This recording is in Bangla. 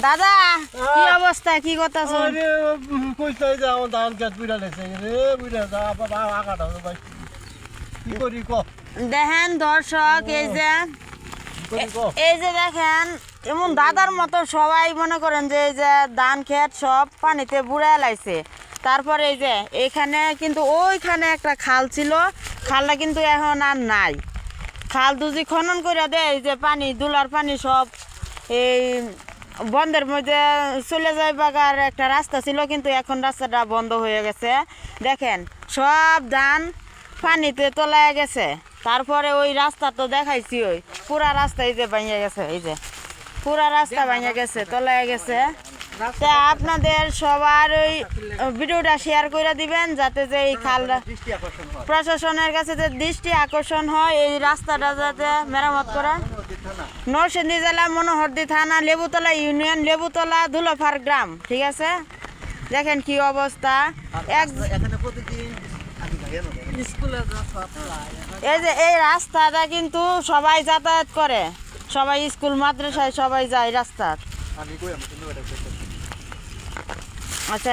দাদা কি অবস্থা, কি কথা শুন? আরে কইছাই যে আমার ধান খেত বুইড়া লেছে রে বুইড়া যা বাবা আগাটা ভাই কি করি ক দেখেন দর্শক, এই যে দেখেন এমন দাদার মতো সবাই মনে করেন যে এই যে ধান ক্ষেত সব পানিতে বুড়ে লাইছে। তারপরে এই যে এখানে কিন্তু ওইখানে একটা খাল ছিল, খালটা কিন্তু এখন আর নাই। খাল দুজি খনন করে দেয়, এই যে পানি দুলার পানি সব এই বন্ধের মধ্যে চলে যায়। বাগার একটা রাস্তা ছিল, কিন্তু এখন রাস্তাটা বন্ধ হয়ে গেছে। দেখেন সব ধান পানিতে তলায় গেছে। তারপরে ওই রাস্তা তো দেখাইছি, ওই পুরা রাস্তা এই যে ভেঙে গেছে, এই যে পুরা রাস্তা ভেঙে গেছে, তলায় গেছে। তা আপনাদের সবার ওই ভিডিওটা শেয়ার করে দিবেন, যাতে যে এই খালটা প্রশাসনের কাছে যে দৃষ্টি আকর্ষণ হয়, এই রাস্তাটা যাতে মেরামত করে। নরসিংদী জেলা মনোহরদী থানা, লেবুতলা ইউনিয়ন, লেবুতলা ধুলোফার গ্রাম। ঠিক আছে, দেখেন কি অবস্থা। এই যে এই রাস্তাটা কিন্তু সবাই যাতায়াত করে, সবাই স্কুল মাদ্রাসায় সবাই যায় রাস্তার। আচ্ছা।